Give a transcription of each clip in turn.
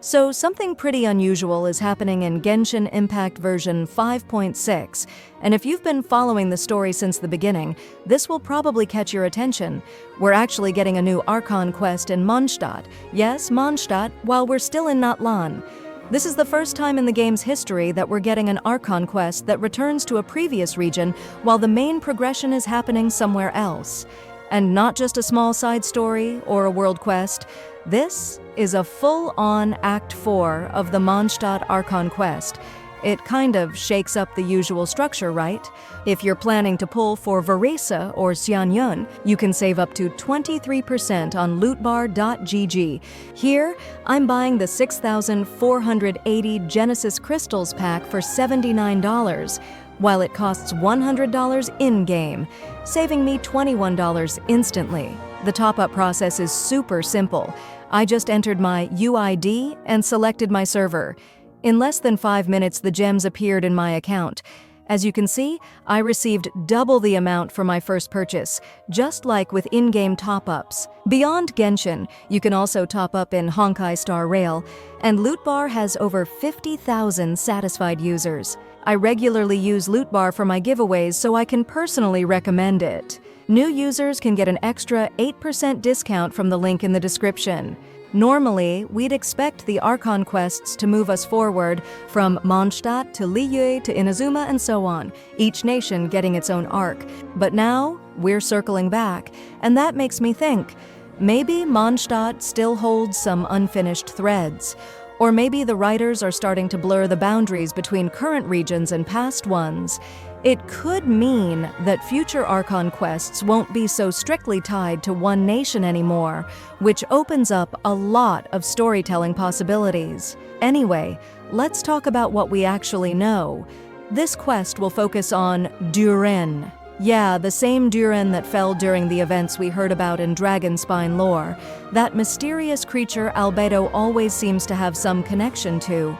So something pretty unusual is happening in Genshin Impact version 5.6, and if you've been following the story since the beginning, this will probably catch your attention. We're actually getting a new Archon Quest in Mondstadt. Yes, Mondstadt, while we're still in Natlan. This is the first time in the game's history that we're getting an Archon Quest that returns to a previous region while the main progression is happening somewhere else. And not just a small side story or a world quest. This is a full-on Act 4 of the Mondstadt Archon Quest. It kind of shakes up the usual structure, right? If you're planning to pull for Varesa or Xianyun, you can save up to 23% on lootbar.gg. Here, I'm buying the 6,480 Genesis Crystals pack for $79, while it costs $100 in-game, saving me $21 instantly. The top-up process is super simple. I just entered my UID and selected my server. In less than 5 minutes, the gems appeared in my account. As you can see, I received double the amount for my first purchase, just like with in-game top-ups. Beyond Genshin, you can also top up in Honkai Star Rail, and Lootbar has over 50,000 satisfied users. I regularly use Lootbar for my giveaways, so I can personally recommend it. New users can get an extra 8% discount from the link in the description. Normally, we'd expect the Archon quests to move us forward from Mondstadt to Liyue to Inazuma and so on, each nation getting its own arc. But now, we're circling back, and that makes me think, maybe Mondstadt still holds some unfinished threads. Or maybe the writers are starting to blur the boundaries between current regions and past ones. It could mean that future Archon quests won't be so strictly tied to one nation anymore, which opens up a lot of storytelling possibilities. Anyway, let's talk about what we actually know. This quest will focus on Durin. Yeah, the same Durin that fell during the events we heard about in Dragonspine lore. That mysterious creature Albedo always seems to have some connection to.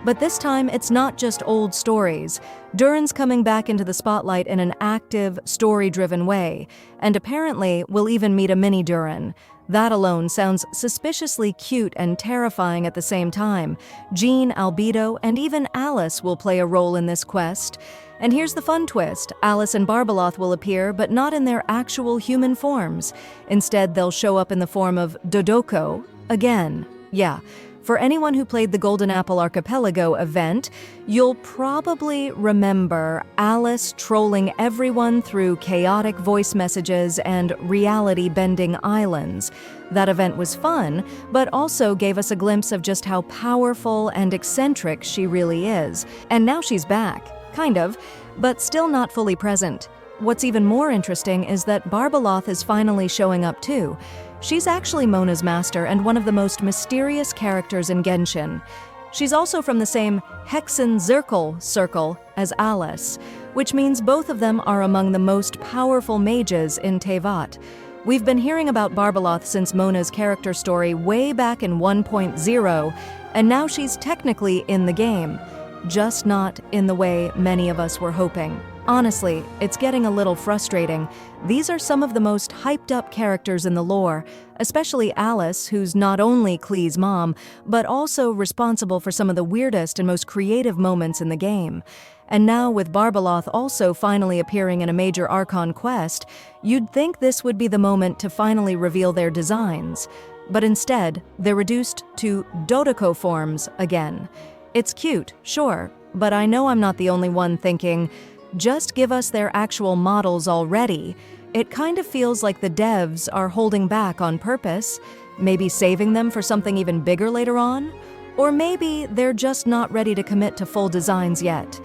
But this time, it's not just old stories. Durin's coming back into the spotlight in an active, story-driven way, and apparently we'll even meet a mini-Durin. That alone sounds suspiciously cute and terrifying at the same time. Jean, Albedo, and even Alice will play a role in this quest. And here's the fun twist. Alice and Barbeloth will appear, but not in their actual human forms. Instead, they'll show up in the form of Dodoko again. Yeah. For anyone who played the Golden Apple Archipelago event, you'll probably remember Alice trolling everyone through chaotic voice messages and reality-bending islands. That event was fun, but also gave us a glimpse of just how powerful and eccentric she really is. And now she's back, kind of, but still not fully present. What's even more interesting is that Barbeloth is finally showing up too. She's actually Mona's master and one of the most mysterious characters in Genshin. She's also from the same Hexen circle as Alice, which means both of them are among the most powerful mages in Teyvat. We've been hearing about Barbeloth since Mona's character story way back in 1.0, and now she's technically in the game, just not in the way many of us were hoping. Honestly, it's getting a little frustrating. These are some of the most hyped-up characters in the lore, especially Alice, who's not only Klee's mom, but also responsible for some of the weirdest and most creative moments in the game. And now, with Barbeloth also finally appearing in a major Archon quest, you'd think this would be the moment to finally reveal their designs. But instead, they're reduced to Dodoko forms again. It's cute, sure, but I know I'm not the only one thinking, just give us their actual models already. It kind of feels like the devs are holding back on purpose, maybe saving them for something even bigger later on, or maybe they're just not ready to commit to full designs yet.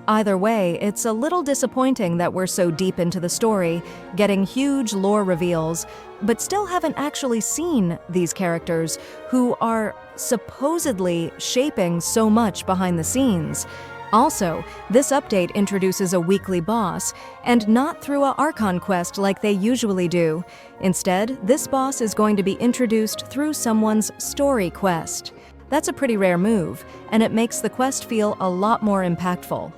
Either way, it's a little disappointing that we're so deep into the story, getting huge lore reveals, but still haven't actually seen these characters who are supposedly shaping so much behind the scenes. Also, this update introduces a weekly boss, and not through a Archon quest like they usually do. Instead, this boss is going to be introduced through someone's story quest. That's a pretty rare move, and it makes the quest feel a lot more impactful.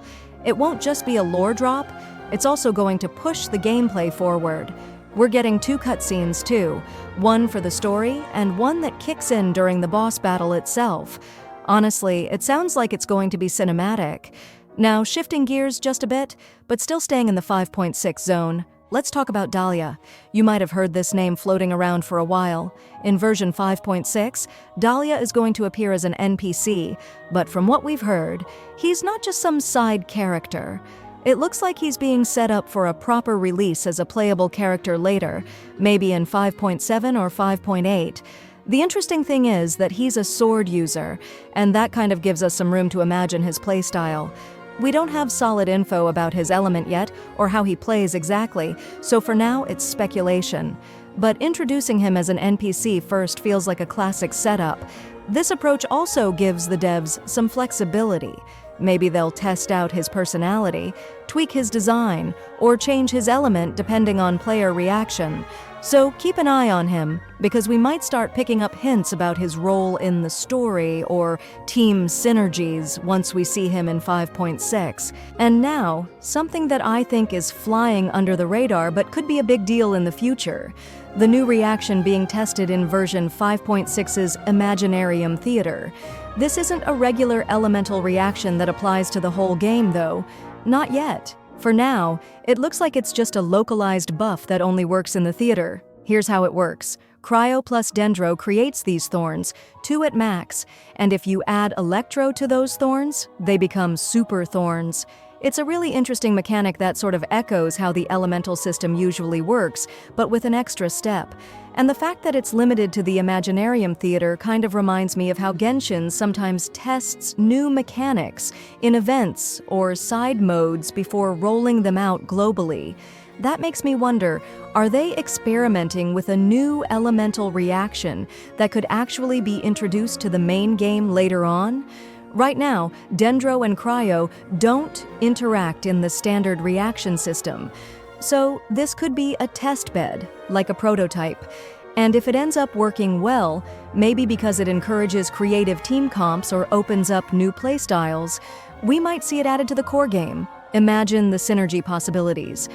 It won't just be a lore drop, it's also going to push the gameplay forward. We're getting 2 cutscenes too, one for the story and one that kicks in during the boss battle itself. Honestly, it sounds like it's going to be cinematic. Now, shifting gears just a bit, but still staying in the 5.6 zone, let's talk about Dahlia. You might have heard this name floating around for a while. In version 5.6, Dahlia is going to appear as an NPC, but from what we've heard, he's not just some side character. It looks like he's being set up for a proper release as a playable character later, maybe in 5.7 or 5.8. The interesting thing is that he's a sword user, and that kind of gives us some room to imagine his playstyle. We don't have solid info about his element yet, or how he plays exactly, so for now it's speculation. But introducing him as an NPC first feels like a classic setup. This approach also gives the devs some flexibility. Maybe they'll test out his personality, tweak his design, or change his element depending on player reaction. So keep an eye on him, because we might start picking up hints about his role in the story or team synergies once we see him in 5.6. And now, something that I think is flying under the radar but could be a big deal in the future. The new reaction being tested in version 5.6's Imaginarium Theater. This isn't a regular elemental reaction that applies to the whole game, though. Not yet. For now, it looks like it's just a localized buff that only works in the theater. Here's how it works. Cryo plus Dendro creates these thorns, 2 at max, and if you add Electro to those thorns, they become super thorns. It's a really interesting mechanic that sort of echoes how the elemental system usually works, but with an extra step. And the fact that it's limited to the Imaginarium Theater kind of reminds me of how Genshin sometimes tests new mechanics in events or side modes before rolling them out globally. That makes me wonder, are they experimenting with a new elemental reaction that could actually be introduced to the main game later on? Right now, Dendro and Cryo don't interact in the standard reaction system. So this could be a test bed, like a prototype. And if it ends up working well, maybe because it encourages creative team comps or opens up new playstyles, we might see it added to the core game. Imagine the synergy possibilities.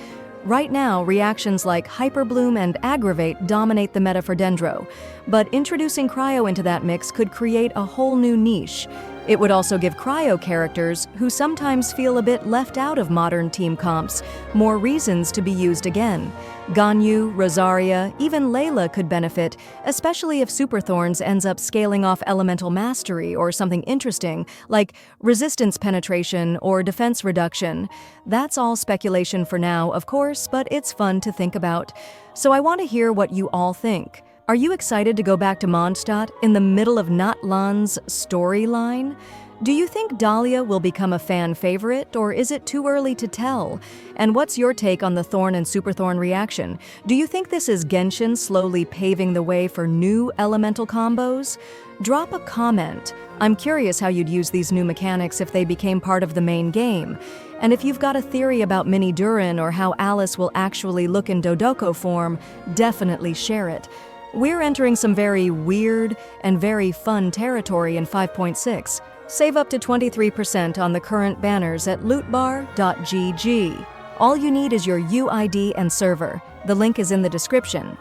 Right now, reactions like Hyperbloom and Aggravate dominate the meta for Dendro, but introducing Cryo into that mix could create a whole new niche. It would also give Cryo characters, who sometimes feel a bit left out of modern team comps, more reasons to be used again. Ganyu, Rosaria, even Layla could benefit, especially if Super Thorns ends up scaling off elemental mastery or something interesting, like resistance penetration or defense reduction. That's all speculation for now, of course, but it's fun to think about. So I want to hear what you all think. Are you excited to go back to Mondstadt in the middle of Natlan's storyline? Do you think Dahlia will become a fan favorite, or is it too early to tell? And what's your take on the Thorn and Super Thorn reaction? Do you think this is Genshin slowly paving the way for new elemental combos? Drop a comment. I'm curious how you'd use these new mechanics if they became part of the main game. And if you've got a theory about Mini Durin or how Alice will actually look in Dodoko form, definitely share it. We're entering some very weird and very fun territory in 5.6. Save up to 23% on the current banners at lootbar.gg. All you need is your UID and server. The link is in the description.